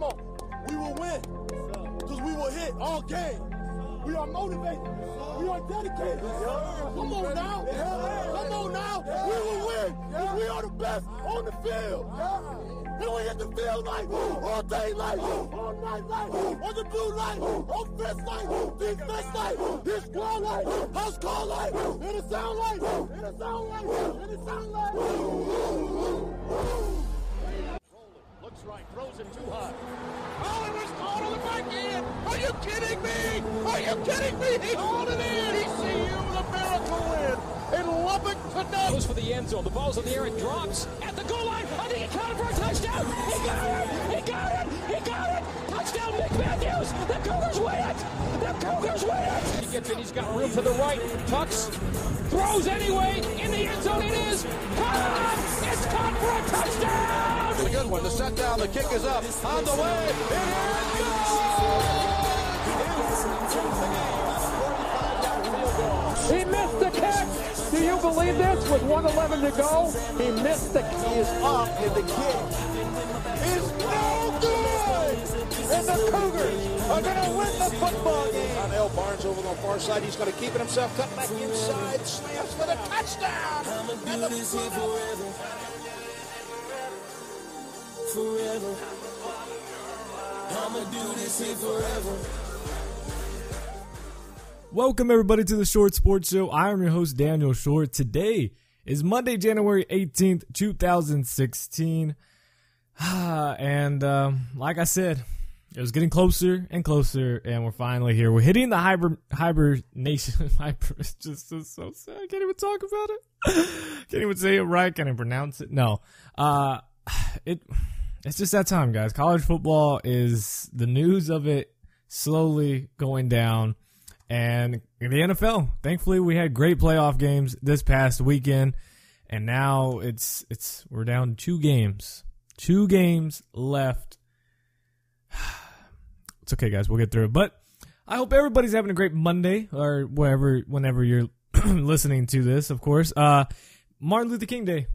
Come on. We will win. Because we will hit all game. We are motivated. We are dedicated. Come on now. Come on now. We will win. Because we are the best on the field. And we hit the field light, all day light, all night light, on the blue light, offense light, defense light, this squad light, house call light, and the sound light, and the sound light, and the sound light. Looks right, throws it too high. Oh, it was called on the back end. Are you kidding me? Are you kidding me? He hauled it in. ECU with a miracle win. In Lubbock, Connecticut. Goes for the end zone. The ball's in the air. It drops at the goal line. I think he counted for a touchdown. He got it. He got it. He got it. Touchdown, Nick Matthews. The Cougars win it. The Cougars win it. He gets in. He's got room to the right. Tucks. Throws anyway. In the end zone it is. Caught. It's caught for a touchdown. A good one. The set down. The kick is up. On the way. It is good. He missed the catch. Do you believe this? With 1:11 to go, he missed the He is off, and the kick is no good. And the Cougars are going to win the football game. Donnell Barnes over on the far side. He's going to keep it himself. Cut back inside. Slams for the touchdown. And the forever. I'ma do this here forever. Welcome everybody to the Short Sports Show. I am your host Daniel Short. Today is Monday, January 18th, 2016. And like I said, it was getting closer and closer, and we're finally here. We're hitting the hibernation. It's just so sad. I can't even talk about it. Can't even say it right. Can't even pronounce it. No. It's just that time, guys. College football is the news of it slowly going down. And in the NFL, thankfully, we had great playoff games this past weekend, and now we're down to 2 games. 2 games left. It's okay, guys. We'll get through it. But I hope everybody's having a great Monday, or whenever you're listening to this, of course. Martin Luther King Day.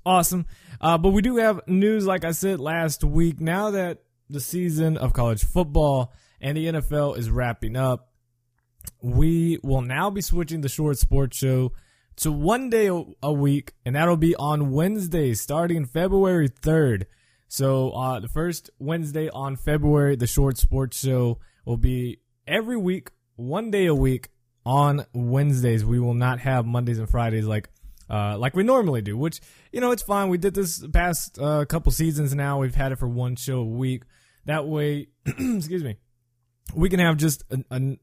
Awesome. But we do have news, like I said last week. Now that the season of college football and the NFL is wrapping up, we will now be switching the Short Sports Show to 1 day a week, and that'll be on Wednesdays starting February 3rd. So the first Wednesday on February, the Short Sports Show will be every week, 1 day a week on Wednesdays. We will not have Mondays and Fridays like we normally do, which, it's fine. We did this past couple seasons now. We've had it for 1 show a week. That way, excuse me, we can have just a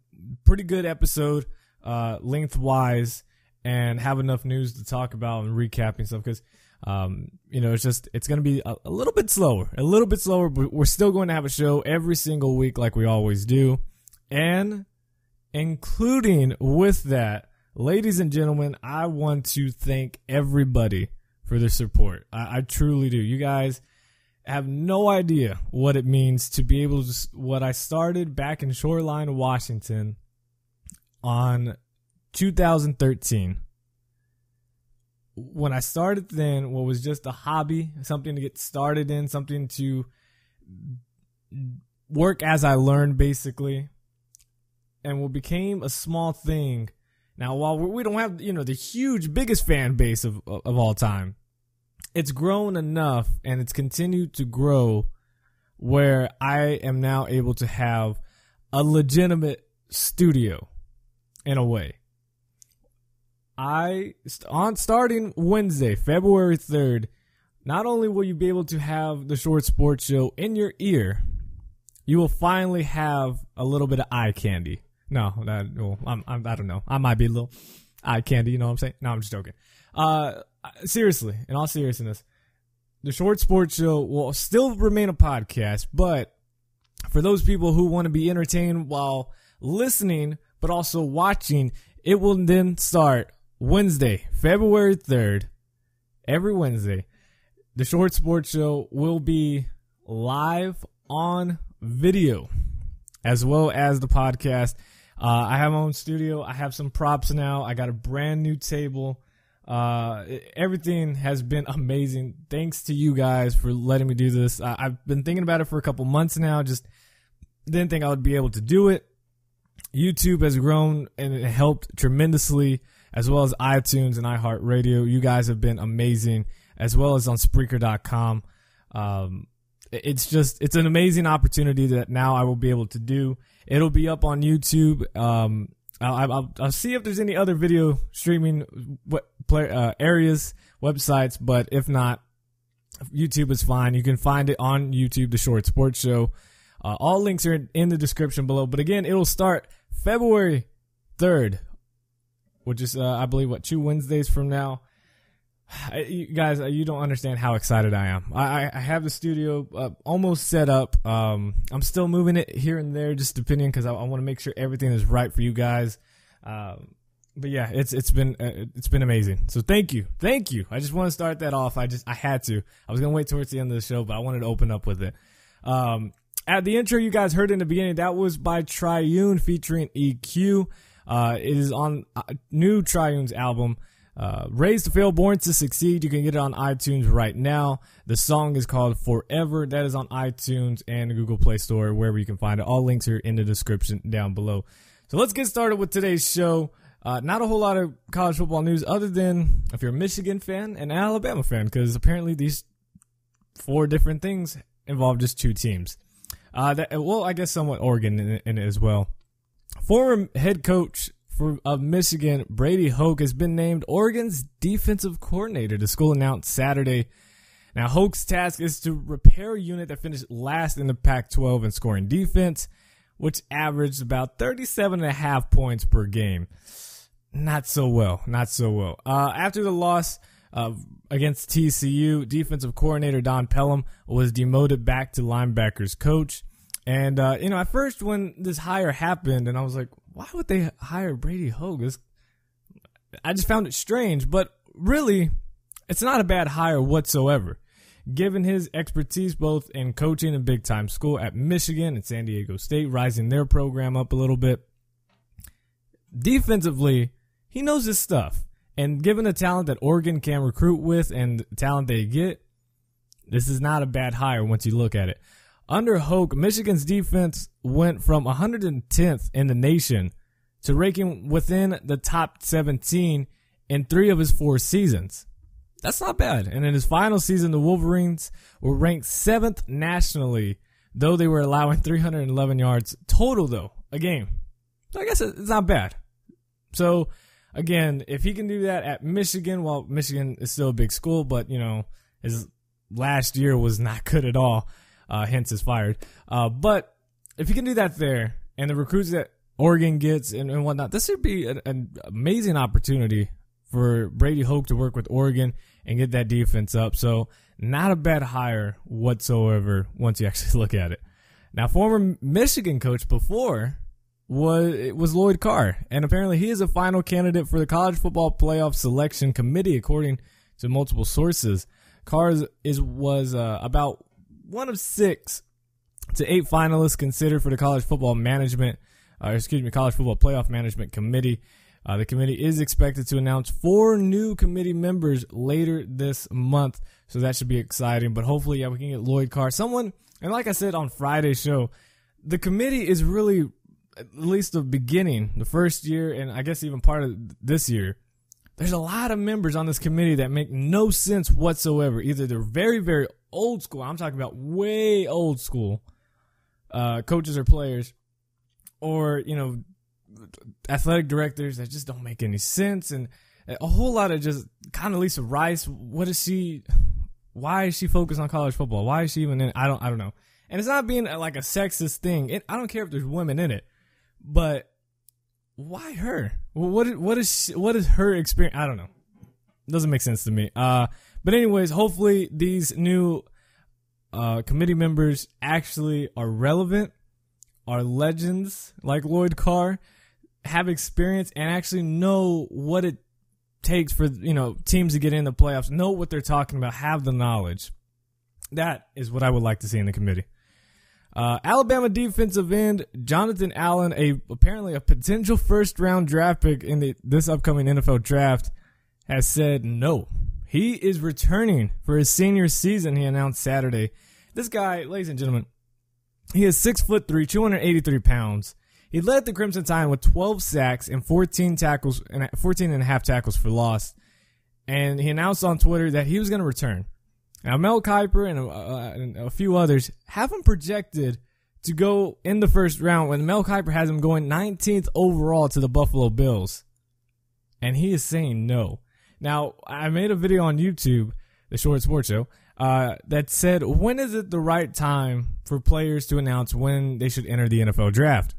pretty good episode lengthwise and have enough news to talk about and recapping stuff because, it's going to be a little bit slower, but we're still going to have a show every single week like we always do. And including with that, ladies and gentlemen, I want to thank everybody for their support. I truly do. You guys have no idea what it means to be able to, what I started back in Shoreline, Washington on 2013. When I started then, what was just a hobby, something to get started in, something to work as I learned basically, and what became a small thing. Now, while we don't have, the huge, biggest fan base of all time, it's grown enough and it's continued to grow where I am now able to have a legitimate studio in a way. Starting Wednesday, February 3rd, not only will you be able to have the Short Sports Show in your ear, you will finally have a little bit of eye candy. No, I don't know. I might be a little eye candy, you know what I'm saying? No, I'm just joking. Seriously, in all seriousness, the Short Sports Show will still remain a podcast, but for those people who want to be entertained while listening, but also watching, it will then start Wednesday, February 3rd, every Wednesday. The Short Sports Show will be live on video as well as the podcast. I have my own studio. I have some props now. I got a brand new table. Everything has been amazing. Thanks to you guys for letting me do this. I've been thinking about it for a couple months now. Just didn't think I would be able to do it. YouTube has grown and it helped tremendously, as well as iTunes and iHeartRadio. You guys have been amazing, as well as on Spreaker.com. It's an amazing opportunity that now I will be able to do. It'll be up on YouTube. I'll see if there's any other video streaming areas, websites, but if not, YouTube is fine. You can find it on YouTube, The Short Sports Show. All links are in the description below. But again, it'll start February 3rd, which is, I believe, 2 Wednesdays from now. You guys, you don't understand how excited I am. I have the studio almost set up. I'm still moving it here and there, just depending, because I want to make sure everything is right for you guys. But yeah, it's been amazing. So thank you. I just want to start that off. I had to. I was gonna wait towards the end of the show, but I wanted to open up with it. At the intro you guys heard in the beginning, that was by Triune featuring EQ. It is on new Triune's album, Raised to Fail, Born to Succeed. You can get it on iTunes right now. The song is called Forever. That is on iTunes and the Google Play Store, wherever you can find it. All links are in the description down below. So let's get started with today's show. Not a whole lot of college football news other than if you're a Michigan fan and an Alabama fan, because apparently these 4 different things involve just 2 teams. I guess somewhat Oregon in it as well. Former head coach of Michigan, Brady Hoke, has been named Oregon's defensive coordinator, the school announced Saturday. Now, Hoke's task is to repair a unit that finished last in the Pac-12 in scoring defense, which averaged about 37.5 points per game. Not so well. After the loss against TCU, defensive coordinator Don Pelham was demoted back to linebackers coach. And, at first when this hire happened, and I was like, why would they hire Brady Hoke? I just found it strange, but really, it's not a bad hire whatsoever. Given his expertise both in coaching and big-time school at Michigan and San Diego State, rising their program up a little bit. Defensively, he knows his stuff. And given the talent that Oregon can recruit with and the talent they get, this is not a bad hire once you look at it. Under Hoke, Michigan's defense went from 110th in the nation to ranking within the top 17 in 3 of his 4 seasons. That's not bad. And in his final season, the Wolverines were ranked 7th nationally, though they were allowing 311 yards total, though, a game. So I guess it's not bad. So, again, if he can do that at Michigan, well, Michigan is still a big school, but, his last year was not good at all. Hence is fired. But if you can do that there, and the recruits that Oregon gets and whatnot, this would be an amazing opportunity for Brady Hoke to work with Oregon and get that defense up. So not a bad hire whatsoever once you actually look at it. Now, former Michigan coach before was Lloyd Carr, and apparently he is a final candidate for the College Football Playoff Selection Committee, according to multiple sources. Carr was about one of 6 to 8 finalists considered for the College Football Playoff Management Committee. The committee is expected to announce 4 new committee members later this month, so that should be exciting. But hopefully, we can get Lloyd Carr, someone. And like I said on Friday's show, the committee is really, at least the beginning, the first year, and I guess even part of this year, there's a lot of members on this committee that make no sense whatsoever. Either they're very, very old school, I'm talking about way old school coaches or players, or, athletic directors that just don't make any sense, and a whole lot of just kind of Lisa Rice. Why is she focused on college football? Why is she even in it? I don't know. And it's not being like a sexist thing. I don't care if there's women in it, but why her? What is her experience? I don't know. It doesn't make sense to me. But anyways, hopefully these new committee members actually are relevant, are legends like Lloyd Carr, have experience, and actually know what it takes for teams to get in the playoffs, know what they're talking about, have the knowledge. That is what I would like to see in the committee. Alabama defensive end Jonathan Allen, apparently a potential first-round draft pick in this upcoming NFL draft, has said no. He is returning for his senior season, he announced Saturday. This guy, ladies and gentlemen, he is 6'3", 283 pounds. He led the Crimson Tide with 12 sacks and 14 tackles and 14 and a half tackles for loss. And he announced on Twitter that he was going to return. Now, Mel Kiper and a few others have him projected to go in the first round when Mel Kiper has him going 19th overall to the Buffalo Bills. And he is saying no. Now, I made a video on YouTube, the Short Sports Show, that said, when is it the right time for players to announce when they should enter the NFL draft?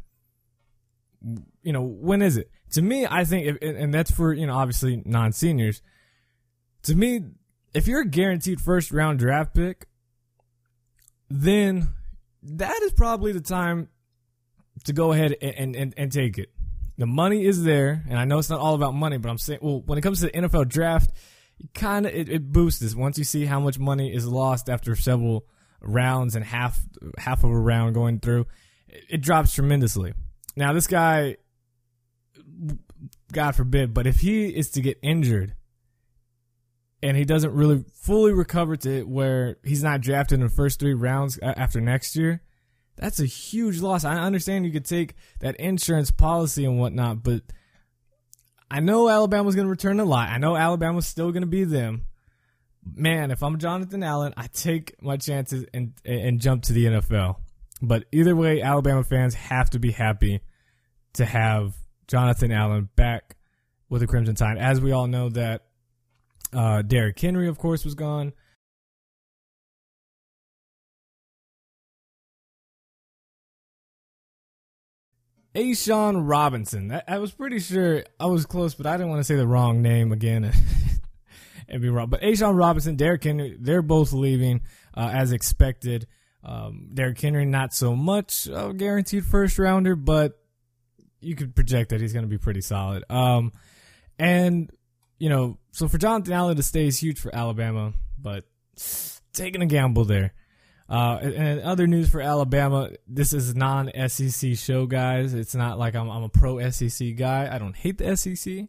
You know, when is it? To me, I think, and that's for, you know, obviously non-seniors. To me, if you're a guaranteed first-round draft pick, then that is probably the time to go ahead and take it. The money is there, and I know it's not all about money, but I'm saying, well, when it comes to the NFL draft, it boosts this. Once you see how much money is lost after several rounds and half of a round going through, it drops tremendously. Now, this guy, God forbid, but if he is to get injured and he doesn't really fully recover to where he's not drafted in the first 3 rounds after next year, that's a huge loss. I understand you could take that insurance policy and whatnot, but I know Alabama's going to return a lot. I know Alabama's still going to be them. Man, if I'm Jonathan Allen, I take my chances and jump to the NFL. But either way, Alabama fans have to be happy to have Jonathan Allen back with the Crimson Tide. As we all know that Derrick Henry, of course, was gone. A'Shawn Robinson. I was pretty sure I was close, but I didn't want to say the wrong name again and be wrong. But A'Shawn Robinson, Derrick Henry, they're both leaving as expected. Derrick Henry, not so much a guaranteed first rounder, but you could project that he's going to be pretty solid. And, you know, so for Jonathan Allen to stay is huge for Alabama, but taking a gamble there. And other news for Alabama, this is non-SEC show, guys. It's not like I'm a pro-SEC guy. I don't hate the SEC,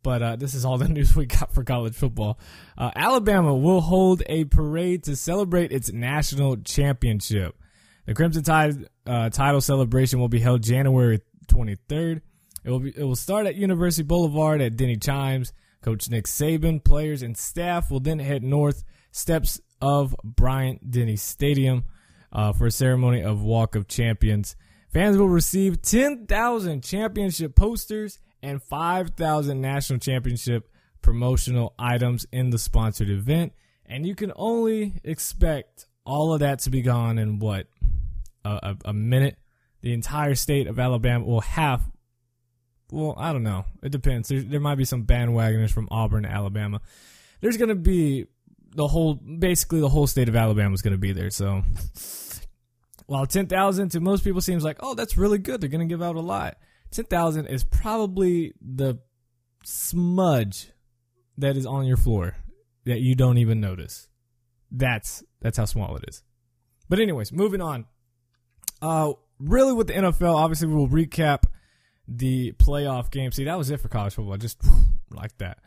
but this is all the news we got for college football. Alabama will hold a parade to celebrate its national championship. The Crimson Tide title celebration will be held January 23rd. It will start at University Boulevard at Denny Chimes. Coach Nick Saban, players, and staff will then head north steps of Bryant-Denny Stadium for a ceremony of Walk of Champions. Fans will receive 10,000 championship posters and 5,000 national championship promotional items in the sponsored event. And you can only expect all of that to be gone in, a minute? The entire state of Alabama will have, well, I don't know. It depends. There might be some bandwagoners from Auburn to Alabama. There's going to be basically the whole state of Alabama is going to be there. So while 10,000 to most people seems like, oh, that's really good. They're going to give out a lot. 10,000 is probably the smudge that is on your floor that you don't even notice. That's how small it is. But anyways, moving on. Really with the NFL, obviously we will recap the playoff game. See, that was it for college football. Just like that.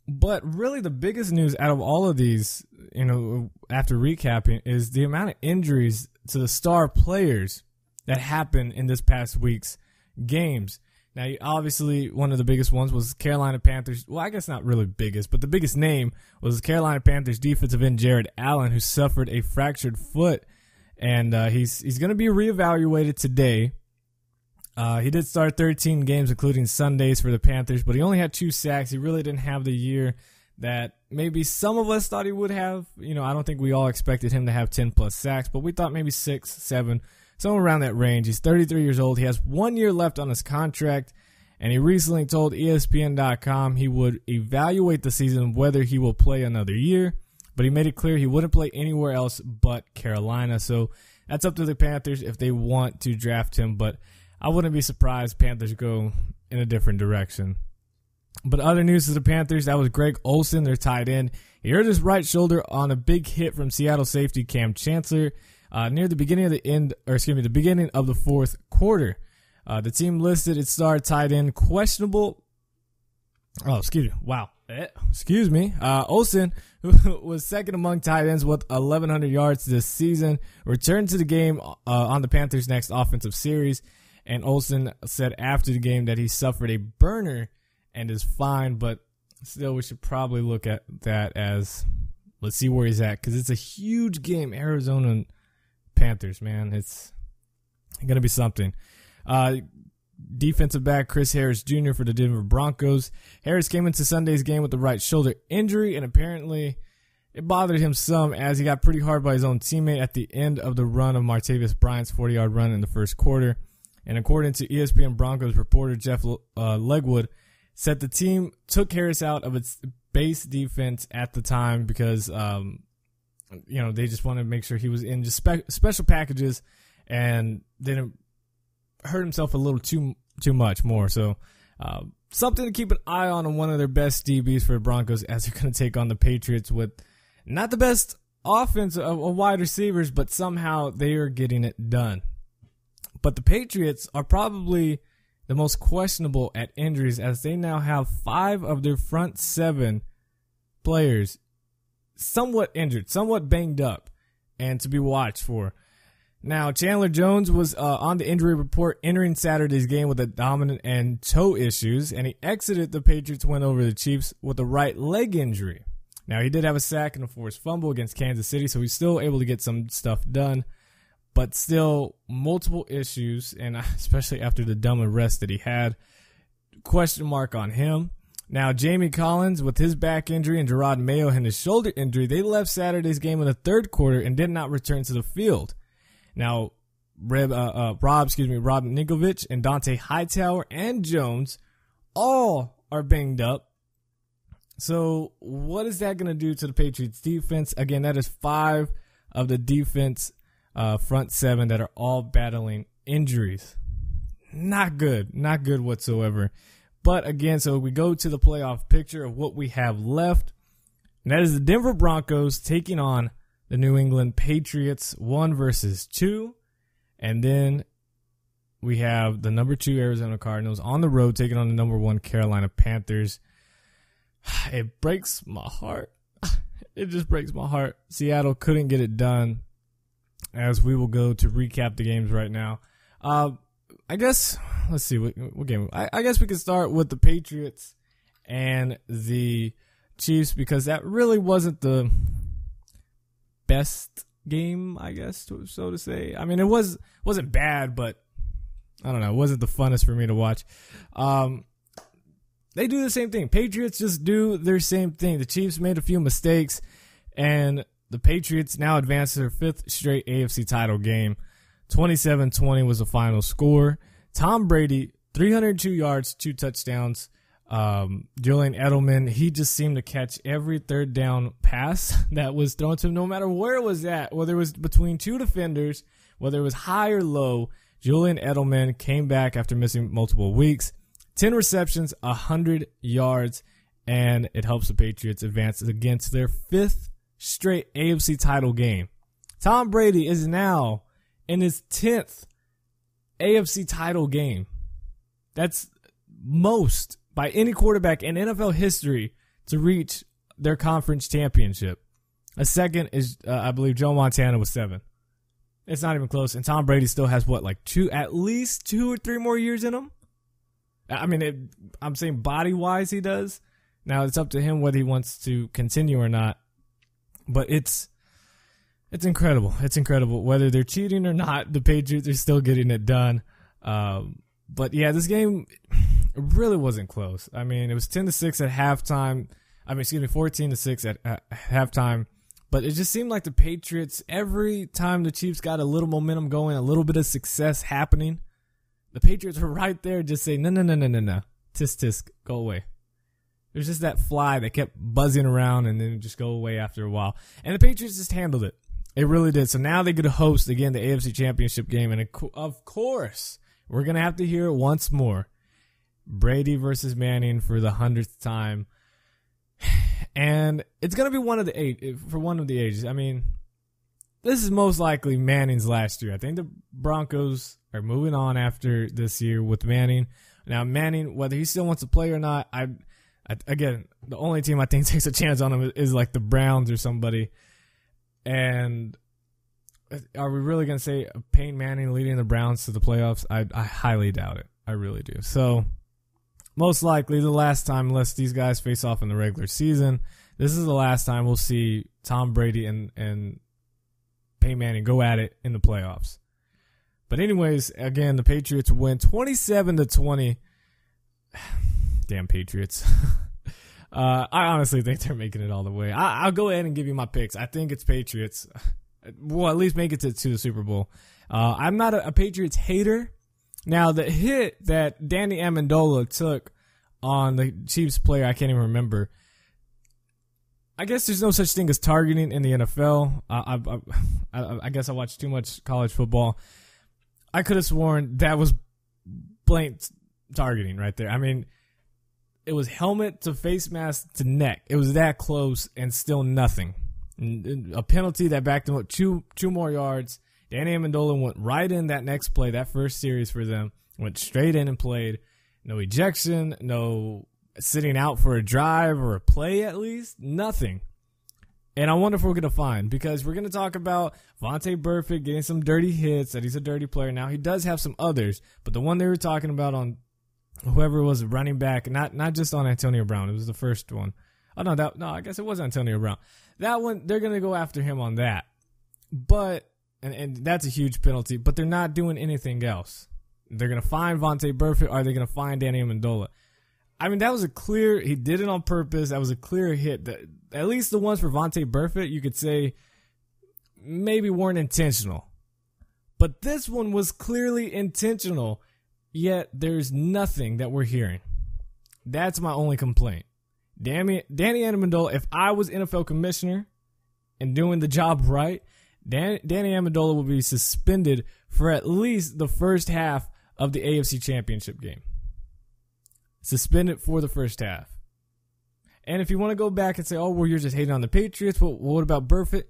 But really the biggest news out of all of these, you know, after recapping, is the amount of injuries to the star players that happened in this past week's games. Now, obviously, one of the biggest ones was Carolina Panthers. Well, I guess not really biggest, but the biggest name was Carolina Panthers defensive end Jared Allen, who suffered a fractured foot, and he's going to be reevaluated today. He did start 13 games, including Sundays for the Panthers, but he only had 2 sacks. He really didn't have the year that maybe some of us thought he would have. You know, I don't think we all expected him to have 10-plus sacks, but we thought maybe 6, 7, somewhere around that range. He's 33 years old. He has 1 year left on his contract, and he recently told ESPN.com he would evaluate the season whether he will play another year, but he made it clear he wouldn't play anywhere else but Carolina. So that's up to the Panthers if they want to draft him, but I wouldn't be surprised Panthers go in a different direction. But other news to the Panthers, that was Greg Olsen, their tight end. He hurt his right shoulder on a big hit from Seattle safety Cam Chancellor near the beginning of the beginning of the fourth quarter. The team listed its star tight end questionable Oh, excuse me. Wow. Excuse me. Olsen, who was second among tight ends with 1,100 yards this season, returned to the game on the Panthers' next offensive series. And Olsen said after the game that he suffered a burner and is fine, but still we should probably look at that as, let's see where he's at, because it's a huge game. Arizona and Panthers, man. It's going to be something. Defensive back Chris Harris Jr. for the Denver Broncos. Harris came into Sunday's game with the right shoulder injury, and apparently it bothered him some as he got pretty hard by his own teammate at the end of the run of Martavis Bryant's 40-yard run in the first quarter. And according to ESPN Broncos reporter Jeff Legwood, said the team took Harris out of its base defense at the time because, they just wanted to make sure he was in just special packages and didn't hurt himself a little too much more. So something to keep an eye on one of their best DBs for the Broncos as they're going to take on the Patriots with not the best offense of wide receivers, but somehow they are getting it done. But the Patriots are probably the most questionable at injuries as they now have 5 of their front 7 players somewhat injured, somewhat banged up, and to be watched for. Now, Chandler Jones was on the injury report entering Saturday's game with abdominal and toe issues, and he exited the Patriots win over the Chiefs with a right leg injury. Now, he did have a sack and a forced fumble against Kansas City, so he's still able to get some stuff done, but still multiple issues, and especially after the dumb arrest that he had. Question mark on him. Now, Jamie Collins, with his back injury, and Gerard Mayo and his shoulder injury, they left Saturday's game in the third quarter and did not return to the field. Now, Rob Ninkovich and Dante Hightower and Jones all are banged up. So what is that going to do to the Patriots defense? Again, that is 5 of the defense front 7 that are all battling injuries. Not good whatsoever. But again, so we go to the playoff picture of what we have left. And that is the Denver Broncos taking on the New England Patriots, 1 versus 2. And then we have the number 2 Arizona Cardinals on the road taking on the number 1 Carolina Panthers. It breaks my heart. It just breaks my heart. Seattle couldn't get it done, as we will go to recap the games right now. I guess, let's see, what game? I guess we can start with the Patriots and the Chiefs, because that really wasn't the best game, I guess, so to say. I mean, it wasn't bad, but I don't know. It wasn't the funnest for me to watch. They do the same thing. Patriots just do their same thing. The Chiefs made a few mistakes, and the Patriots now advance to their 5th straight AFC title game. 27-20 was the final score. Tom Brady, 302 yards, 2 touchdowns. Julian Edelman, he just seemed to catch every third down pass that was thrown to him, no matter where it was at, whether it was between 2 defenders, whether it was high or low. Julian Edelman came back after missing multiple weeks. 10 receptions, 100 yards, and it helps the Patriots advance against their 5th straight AFC title game. Tom Brady is now in his 10th AFC title game. That's most by any quarterback in NFL history to reach their conference championship. A second is, I believe, Joe Montana with 7. It's not even close. And Tom Brady still has, at least 2 or 3 more years in him? I mean, I'm saying body-wise he does. Now, it's up to him whether he wants to continue or not. But it's incredible. It's incredible. Whether they're cheating or not, the Patriots are still getting it done. But, yeah, this game really wasn't close. I mean, it was 10-6 at halftime. 14-6 at halftime. But it just seemed like the Patriots, every time the Chiefs got a little momentum going, a little bit of success happening, the Patriots were right there just saying, no. Tisk, go away. There's just that fly that kept buzzing around and then just go away after a while. And the Patriots just handled it. It really did. So now they get to host, again, the AFC Championship game. And of course, we're going to have to hear it once more. Brady versus Manning for the 100th time. And it's going to be one of the ages. I mean, this is most likely Manning's last year. I think the Broncos are moving on after this year with Manning. Now, Manning, whether he still wants to play or not, I Again, the only team I think takes a chance on him is like the Browns or somebody. And are we really going to say Peyton Manning leading the Browns to the playoffs? I highly doubt it. I really do. So most likely the last time, unless these guys face off in the regular season, this is the last time we'll see Tom Brady and Peyton Manning go at it in the playoffs. But anyways, again, the Patriots win 27-20. Damn Patriots. I honestly think they're making it all the way. I'll go ahead and give you my picks. I think it's Patriots. Well, at least make it to the Super Bowl. I'm not a Patriots hater. Now, the hit that Danny Amendola took on the Chiefs player, I can't even remember. I guess there's no such thing as targeting in the NFL. I guess I watched too much college football. I could have sworn that was blatant targeting right there. I mean, it was helmet to face mask to neck. It was that close and still nothing. A penalty that backed them up two more yards. Danny Amendola went right in that next play, that first series for them. Went straight in and played. No ejection, no sitting out for a drive or a play at least. Nothing. And I wonder if we're going to find, because we're going to talk about Vontae Burfict getting some dirty hits, that he's a dirty player. Now, he does have some others, but the one they were talking about on whoever was running back, not just on Antonio Brown, it was the first one. Oh, no, I guess it was Antonio Brown. That one, they're going to go after him on that. But, and that's a huge penalty, but they're not doing anything else. They're going to find Vontae Burfict, or are they going to find Danny Amendola? I mean, that was he did it on purpose. That was a clear hit. At least the ones for Vontae Burfict, you could say maybe weren't intentional. But this one was clearly intentional, yet there's nothing that we're hearing. That's my only complaint. Danny Amendola, if I was NFL commissioner and doing the job right, Danny Amendola will be suspended for at least the first half of the AFC Championship game. Suspended for the first half. And if you want to go back and say, oh, well, you're just hating on the Patriots, well, what about Burfict?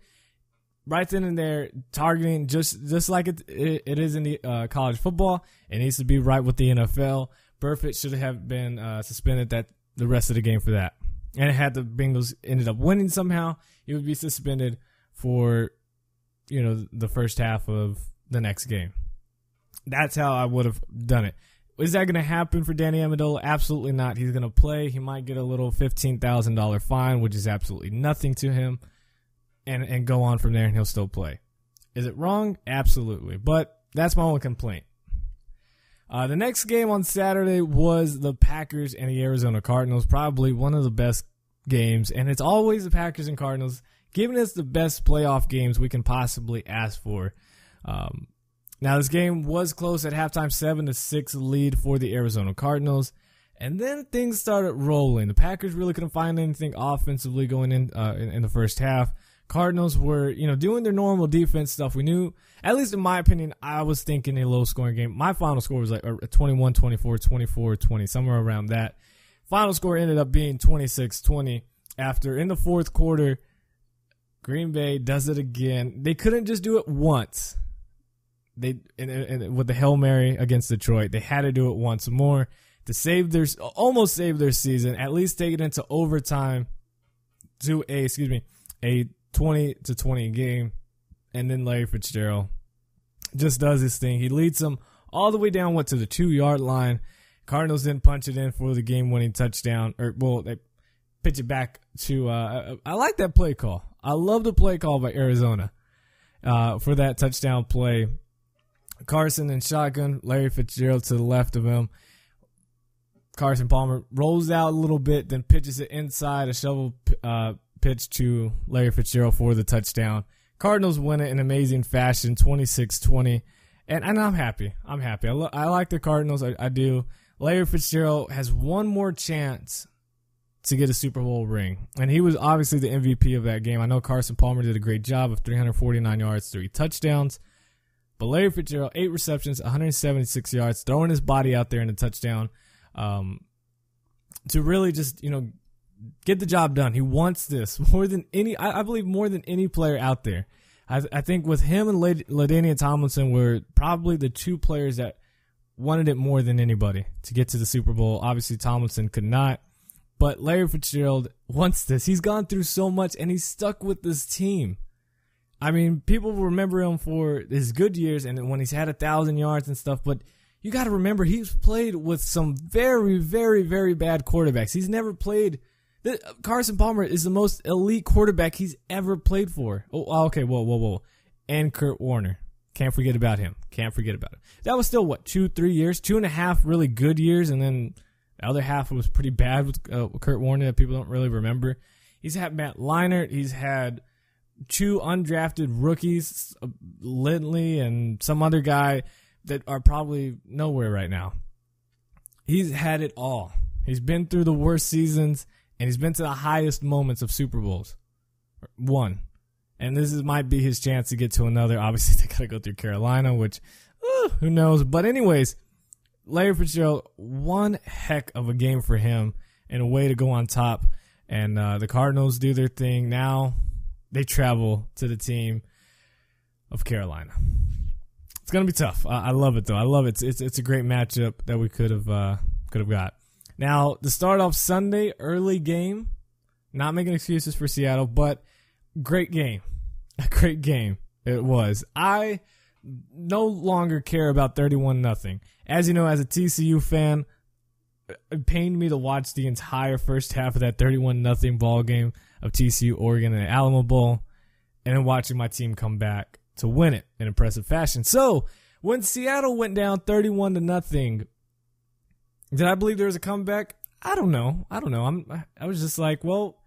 Right then and there, targeting just like it is in the college football, it needs to be right with the NFL. Burfict should have been suspended the rest of the game for that. And had the Bengals ended up winning somehow, he would be suspended for, the first half of the next game. That's how I would have done it. Is that going to happen for Danny Amendola? Absolutely not. He's going to play. He might get a little $15,000 fine, which is absolutely nothing to him, and go on from there, and he'll still play. Is it wrong? Absolutely. But that's my only complaint. The next game on Saturday was the Packers and the Arizona Cardinals, probably one of the best games, and it's always the Packers and Cardinals giving us the best playoff games we can possibly ask for. Now, this game was close at halftime, 7-6 lead for the Arizona Cardinals. And then things started rolling. The Packers really couldn't find anything offensively going in the first half. Cardinals were, doing their normal defense stuff. We knew, at least in my opinion, I was thinking a low-scoring game. My final score was like 21-24, 24-20, somewhere around that. Final score ended up being 26-20 after, in the fourth quarter, Green Bay does it again. They couldn't just do it once. With the Hail Mary against Detroit, they had to do it once more to almost save their season, at least take it into overtime to a 20-20 game. And then Larry Fitzgerald just does his thing. He leads them all the way down, to the 2-yard line. Cardinals didn't punch it in for the game-winning touchdown. They pitch it back to, I like that play call. I love the play call by Arizona for that touchdown play. Carson in shotgun, Larry Fitzgerald to the left of him. Carson Palmer rolls out a little bit, then pitches it inside, a shovel pitch to Larry Fitzgerald for the touchdown. Cardinals win it in amazing fashion, 26-20. And I'm happy. I like the Cardinals. I do. Larry Fitzgerald has one more chance to get a Super Bowl ring. And he was obviously the MVP of that game. I know Carson Palmer did a great job of 349 yards, 3 touchdowns. But Larry Fitzgerald, 8 receptions, 176 yards, throwing his body out there in a touchdown to really just, get the job done. He wants this more than any, I believe more than any player out there. I think with him and LaDainian Tomlinson were probably the two players that wanted it more than anybody to get to the Super Bowl. Obviously, Tomlinson could not, But Larry Fitzgerald wants this. He's gone through so much, and he's stuck with this team. I mean, people remember him for his good years and when he's had 1,000 yards and stuff, but you got to remember he's played with some very, very, very bad quarterbacks. He's never played. Carson Palmer is the most elite quarterback he's ever played for. Oh, okay, whoa. And Kurt Warner. Can't forget about him. That was still, 2-3 years? 2.5 really good years, and then the other half was pretty bad with Kurt Warner that people don't really remember. He's had Matt Leinart. He's had 2 undrafted rookies, Lindley and some other guy that are probably nowhere right now. He's had it all. He's been through the worst seasons, and he's been to the highest moments of Super Bowls. One. And this might be his chance to get to another. Obviously, they got to go through Carolina, which, who knows. But anyways, Larry Fitzgerald, one heck of a game for him and a way to go on top. And the Cardinals do their thing. Now they travel to the team of Carolina. It's going to be tough. I love it, though. I love it. It's a great matchup that we could have got. Now, to start off Sunday, early game. Not making excuses for Seattle, but great game. A great game it was. I no longer care about 31-0. As you know, as a TCU fan, it pained me to watch the entire first half of that 31-0 ball game of TCU Oregon in the Alamo Bowl, and then watching my team come back to win it in impressive fashion. So when Seattle went down 31-0, did I believe there was a comeback? I don't know. I was just like, well,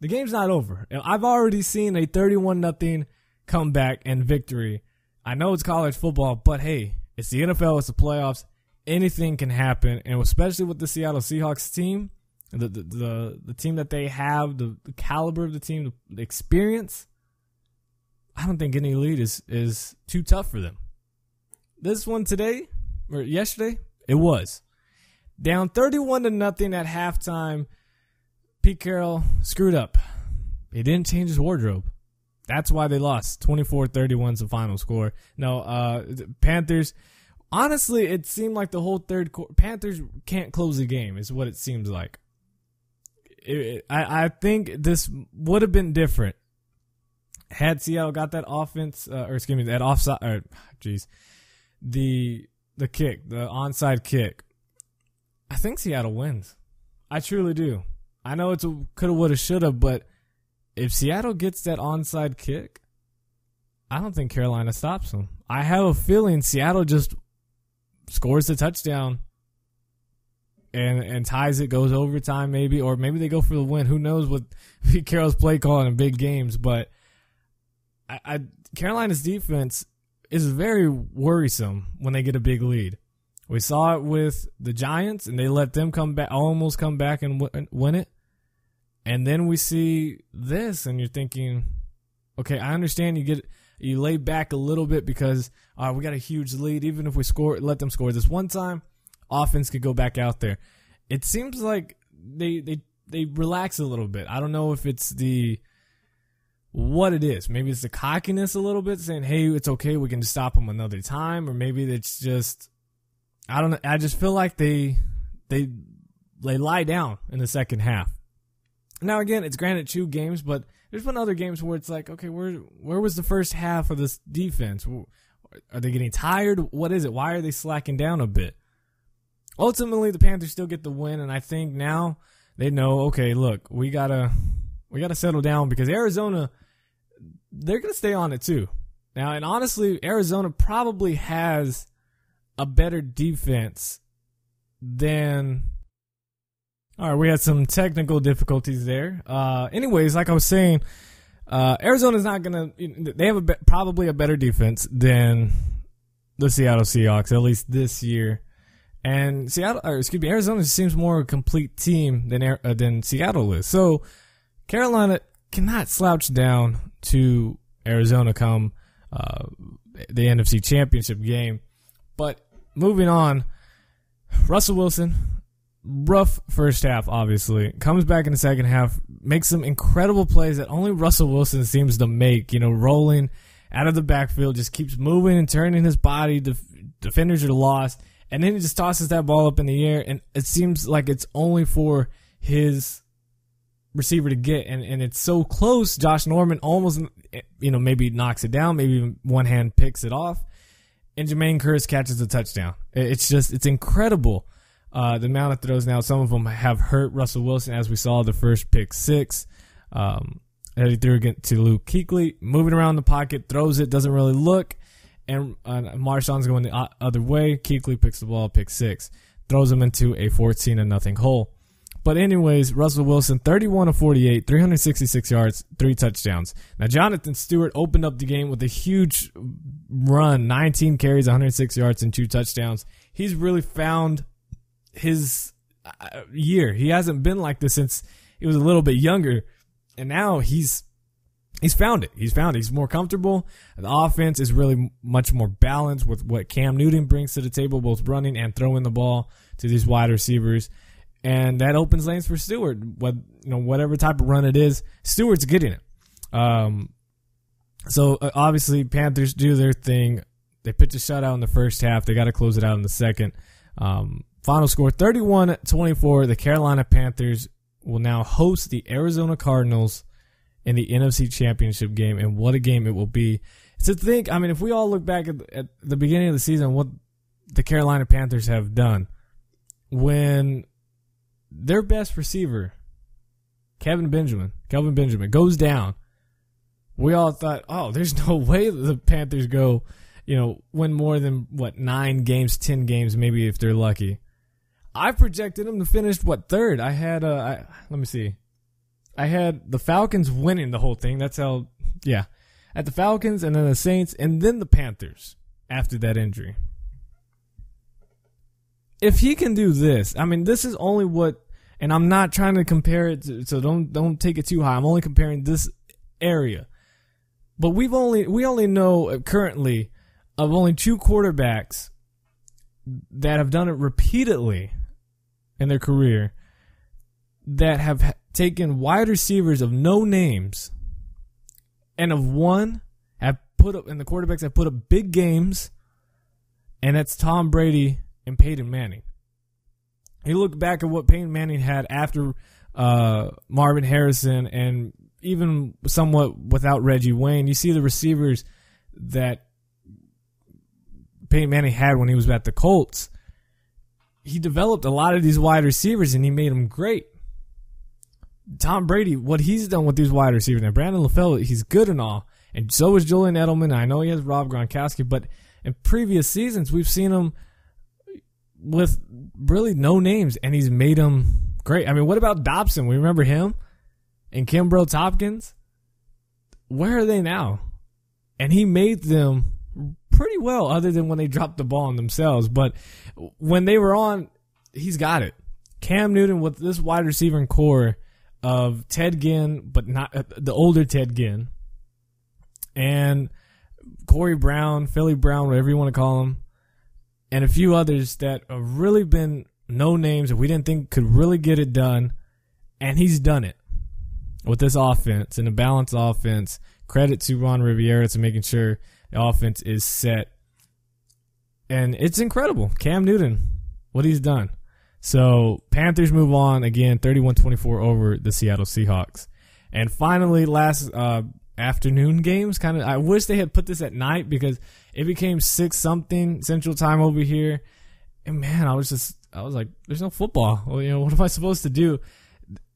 the game's not over. I've already seen a 31-0 comeback and victory. I know it's college football, but hey, it's the NFL, it's the playoffs. Anything can happen, and especially with the Seattle Seahawks team, the team that they have, the caliber of the team, the experience, I don't think any lead is too tough for them. This one today, or yesterday, it was. Down 31-0 at halftime, Pete Carroll screwed up. He didn't change his wardrobe. That's why they lost. 24-31 is the final score. No, Panthers, honestly, it seemed like the whole third quarter, Panthers can't close the game is what it seems like. I think this would have been different had Seattle got that offense, that offside, the kick, the onside kick. I think Seattle wins. I truly do. I know it's a coulda, woulda, shoulda, but if Seattle gets that onside kick, I don't think Carolina stops them. I have a feeling Seattle just scores the touchdown and ties it, goes overtime maybe, or maybe they go for the win. Who knows what Pete Carroll's play calling in big games, but Carolina's defense is very worrisome when they get a big lead. We saw it with the Giants, and they let them almost come back and win it. And then we see this, and you're thinking, okay, I understand you lay back a little bit because we got a huge lead. Even if we let them score this one time, offense could go back out there. It seems like they relax a little bit. I don't know if it's what it is. Maybe it's the cockiness a little bit, saying, hey, it's okay, we can just stop them another time. Or maybe it's just, I don't know. I just feel like they lie down in the second half. Now, again, it's granted 2 games, but there's been other games where it's like, okay, where was the first half of this defense? Are they getting tired? What is it? Why are they slacking down a bit? Ultimately, the Panthers still get the win, and I think now they know, okay, look, we gotta settle down because Arizona, they're gonna stay on it too. Now, and honestly, Arizona probably has a better defense than. All right, we had some technical difficulties there. Anyways, like I was saying, Arizona's not going to – they have probably a better defense than the Seattle Seahawks, at least this year. And Arizona seems more a complete team than Seattle is. So Carolina cannot slouch down to Arizona come the NFC Championship game. But moving on, Russell Wilson – rough first half, obviously. Comes back in the second half, makes some incredible plays that only Russell Wilson seems to make. Rolling out of the backfield, just keeps moving and turning his body. Defenders are lost, and then he just tosses that ball up in the air, and it seems like it's only for his receiver to get, and it's so close. Josh Norman almost, maybe knocks it down, maybe even one hand picks it off, and Jermaine Kearse catches a touchdown. It's incredible the amount of throws. Now, some of them have hurt Russell Wilson, as we saw the first pick six. He threw it to Luke Kuechly, moving around the pocket, throws it, doesn't really look, and Marshawn's going the other way. Kuechly picks the ball, pick six, throws him into a 14-0 hole. But anyways, Russell Wilson, 31 of 48, 366 yards, 3 touchdowns. Now, Jonathan Stewart opened up the game with a huge run, 19 carries, 106 yards, and 2 touchdowns. He's really found his year. He hasn't been like this since he was a little bit younger, and now he's found it. He's more comfortable. The offense is really much more balanced with what Cam Newton brings to the table, both running and throwing the ball to these wide receivers. And that opens lanes for Stewart. Whatever type of run it is, Stewart's getting it. So obviously, Panthers do their thing. They pitch a shutout in the first half. They got to close it out in the second. Final score, 31-24. The Carolina Panthers will now host the Arizona Cardinals in the NFC Championship game. And what a game it will be. To think, if we all look back at the beginning of the season, what the Carolina Panthers have done, when their best receiver, Kelvin Benjamin, goes down, we all thought, there's no way the Panthers go, win more than, 9 games, 10 games, maybe if they're lucky. I projected them to finish, third? I had, let me see. I had the Falcons winning the whole thing. That's how, at the Falcons, and then the Saints, and then the Panthers after that injury. If he can do this, this is only what, and I'm not trying to compare it to, so don't take it too high. I'm only comparing this area. But we only know currently of only 2 quarterbacks that have done it repeatedly in their career that have taken wide receivers of no names and of one have put up, and the quarterbacks have put up big games, and that's Tom Brady and Peyton Manning. You look back at what Peyton Manning had after Marvin Harrison and even somewhat without Reggie Wayne. You see the receivers that Peyton Manning had when he was at the Colts. He developed a lot of these wide receivers and he made them great. Tom Brady, what he's done with these wide receivers. Now, Brandon LaFell, he's good and all. And so is Julian Edelman. I know he has Rob Gronkowski, but in previous seasons, we've seen him with really no names, and he's made them great. What about Dobson? We remember him and Kimbrel Tompkins. Where are they now? And he made them pretty well, other than when they dropped the ball on themselves. But when they were on, he's got it. Cam Newton with this wide receiving core of Ted Ginn, but not the older Ted Ginn, and Corey Brown, Philly Brown, whatever you want to call him, and a few others that have really been no names that we didn't think could really get it done, and he's done it with this offense and a balanced offense. Credit to Ron Rivera to making sure the offense is set, and it's incredible. Cam Newton, what he's done. So Panthers move on again, 31-24 over the Seattle Seahawks. And finally, last afternoon games, I wish they had put this at night because it became 6-something Central Time over here. And man, I was like, there's no football. Well, what am I supposed to do?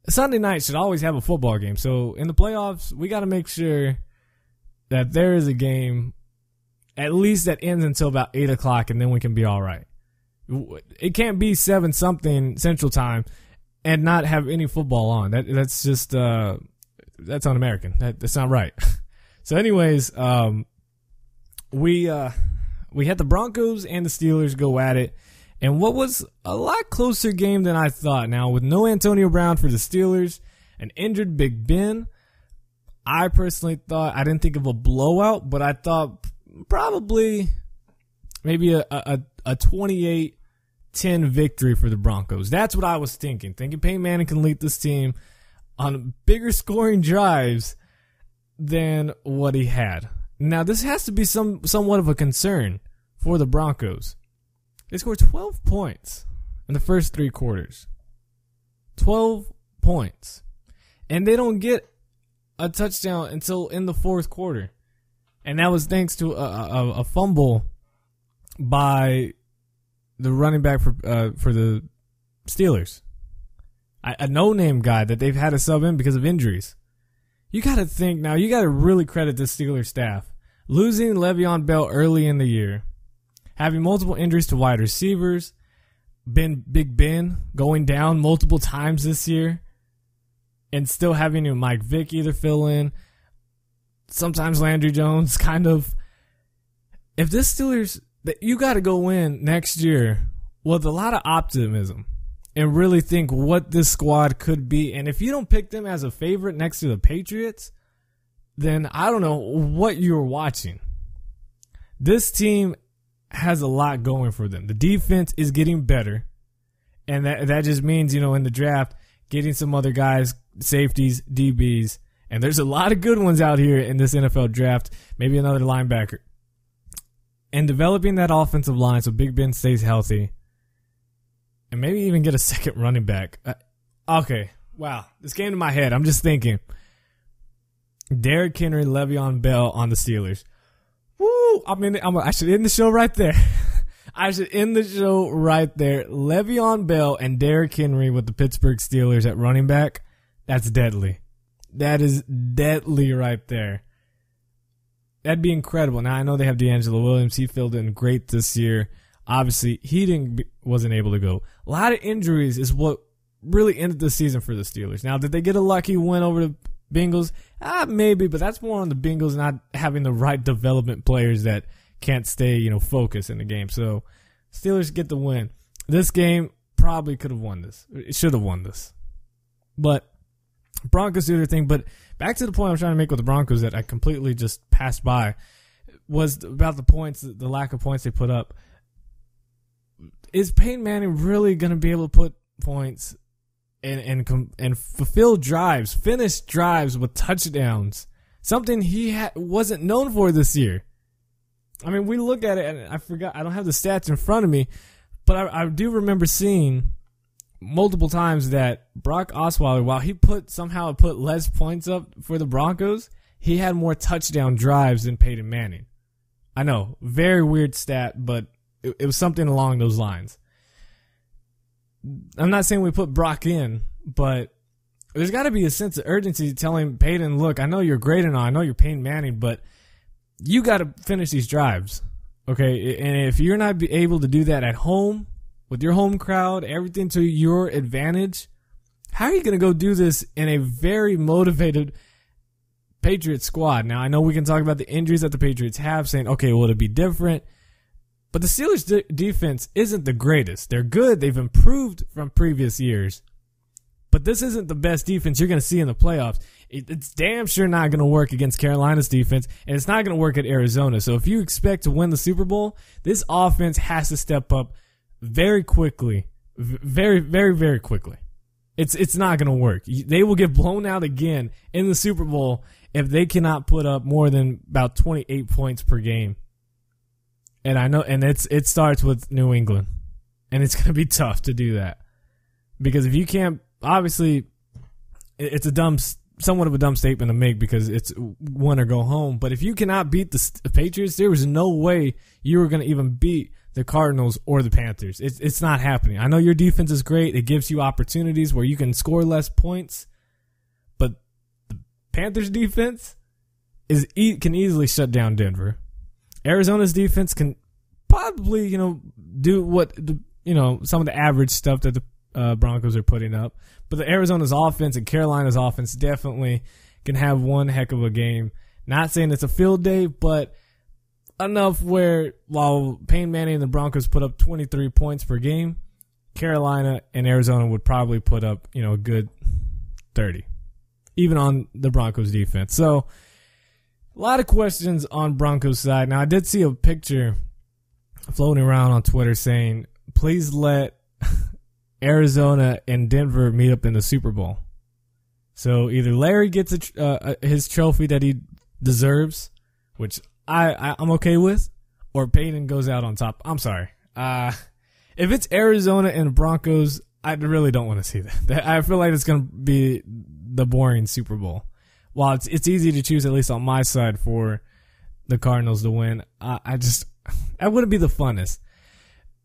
Sunday night should always have a football game. So in the playoffs, we got to make sure that there is a game at least that ends until about 8 o'clock, and then we can be all right. It can't be 7-something Central Time and not have any football on. That's just that's un-American. That's not right. So, anyways, we had the Broncos and the Steelers go at it, and what was a lot closer game than I thought. Now, with no Antonio Brown for the Steelers, an injured Big Ben, I personally thought, I didn't think of a blowout, but I thought probably maybe a 28-10 victory for the Broncos. That's what I was thinking. Thinking Peyton Manning can lead this team on bigger scoring drives than what he had. Now, this has to be somewhat of a concern for the Broncos. They scored 12 points in the first 3 quarters. 12 points. And they don't get a touchdown until in the fourth quarter. And that was thanks to a fumble by the running back for the Steelers. A no-name guy that they've had to sub in because of injuries. You got to think now, you got to really credit the Steelers staff. Losing Le'Veon Bell early in the year, having multiple injuries to wide receivers, Big Ben going down multiple times this year, and still having Mike Vick either fill in, sometimes Landry Jones, kind of. If this Steelers, you got to go in next year with a lot of optimism and really think what this squad could be. And if you don't pick them as a favorite next to the Patriots, then I don't know what you're watching. This team has a lot going for them. The defense is getting better, and that just means, in the draft, getting some other guys, safeties, DBs, and there's a lot of good ones out here in this NFL draft, maybe another linebacker. And developing that offensive line so Big Ben stays healthy, and maybe even get a second running back. Okay, wow, this came to my head. I'm just thinking, Derrick Henry, Le'Veon Bell on the Steelers. Woo! I should end the show right there. I should end the show right there. Le'Veon Bell and Derrick Henry with the Pittsburgh Steelers at running back. That's deadly. That is deadly right there. That'd be incredible. Now, I know they have D'Angelo Williams. He filled in great this year. Obviously, he wasn't able to go. A lot of injuries is what really ended the season for the Steelers. Now, did they get a lucky win over the Bengals? Maybe, but that's more on the Bengals not having the right development players that can't stay, focused in the game. So, Steelers get the win. This game probably could have won this. It should have won this. But Broncos do their thing. But back to the point I'm trying to make with the Broncos that I completely just passed by was about the points, the lack of points they put up. Is Peyton Manning really going to be able to put points and fulfill drives, finish drives with touchdowns? Something he wasn't known for this year. I mean, we look at it, and I don't have the stats in front of me, but I do remember seeing multiple times that Brock Osweiler, while he somehow put less points up for the Broncos, he had more touchdown drives than Peyton Manning. I know, very weird stat, but it was something along those lines. I'm not saying we put Brock in, but there's got to be a sense of urgency telling Peyton, look, I know you're great and all, I know you're Peyton Manning, but you got to finish these drives, okay? And if you're not able to do that at home, with your home crowd, everything to your advantage, how are you going to go do this in a very motivated Patriots squad? Now, I know we can talk about the injuries that the Patriots have, saying, okay, will it be different? But the Steelers' defense isn't the greatest. They're good. They've improved from previous years. But this isn't the best defense you're going to see in the playoffs. It's damn sure not going to work against Carolina's defense, and it's not going to work at Arizona. So if you expect to win the Super Bowl, this offense has to step up very quickly. Very, very, very quickly. It's not going to work. They will get blown out again in the Super Bowl if they cannot put up more than about 28 points per game. And I know, and it starts with New England, and it's going to be tough to do that because if you can't, obviously, it's somewhat of a dumb statement to make because it's win or go home. But if you cannot beat the Patriots, there was no way you were going to even beat the Cardinals or the Panthers. It's not happening. I know your defense is great; it gives you opportunities where you can score less points, but the Panthers' defense can easily shut down Denver. Arizona's defense can probably, do what some of the average stuff that the Broncos are putting up. But the Arizona's offense and Carolina's offense definitely can have one heck of a game. Not saying it's a field day, but enough where while Peyton Manning and the Broncos put up 23 points per game, Carolina and Arizona would probably put up, a good 30, even on the Broncos defense. So, a lot of questions on Broncos side. Now, I did see a picture floating around on Twitter saying, please let Arizona and Denver meet up in the Super Bowl. So either Larry gets his trophy that he deserves, which I'm okay with, or Peyton goes out on top. I'm sorry. If it's Arizona and Broncos, I really don't want to see that. I feel like it's going to be the boring Super Bowl. While it's easy to choose, at least on my side, for the Cardinals to win, that wouldn't be the funnest.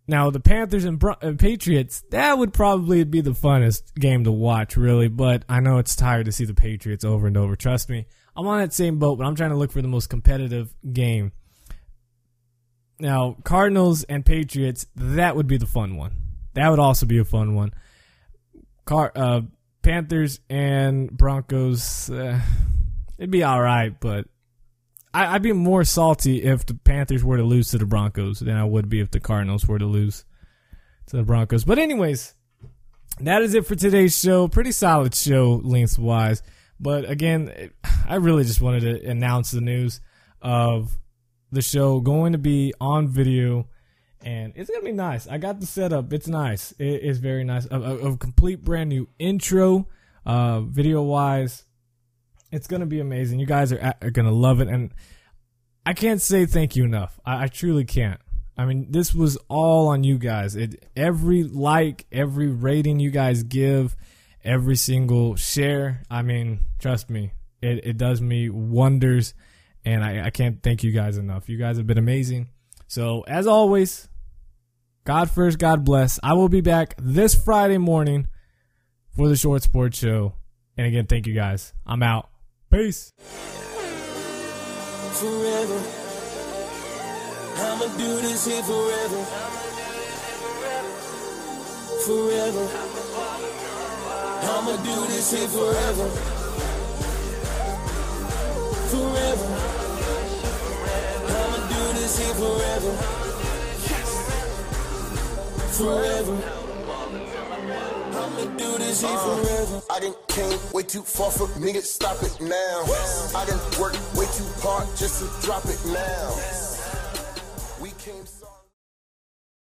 Now, the Panthers and Patriots, that would probably be the funnest game to watch, really. But I know it's tired to see the Patriots over and over. Trust me. I'm on that same boat, but I'm trying to look for the most competitive game. Now, Cardinals and Patriots, that would be the fun one. That would also be a fun one. Panthers and Broncos, it'd be all right, but I'd be more salty if the Panthers were to lose to the Broncos than I would be if the Cardinals were to lose to the Broncos. But anyways, that is it for today's show. Pretty solid show lengthwise. But again, I really just wanted to announce the news of the show going to be on video. And it's going to be nice. I got the setup. It's nice. It's very nice. A complete brand new intro, video-wise. It's going to be amazing. You guys are going to love it. And I can't say thank you enough. I truly can't. I mean, this was all on you guys. Every like, every rating you guys give, every single share. I mean, trust me, it does me wonders. And I can't thank you guys enough. You guys have been amazing. So, as always, God first, God bless. I will be back this Friday morning for the Short Sports Show. And again, thank you guys. I'm out. Peace. Forever. I'ma do this here forever. Forever. I'ma do this here forever. Forever. I'ma do this here forever. Forever. I'ma do this here forever. I done came way too far for me to stop it now. I done worked way too hard just to drop it now. We came so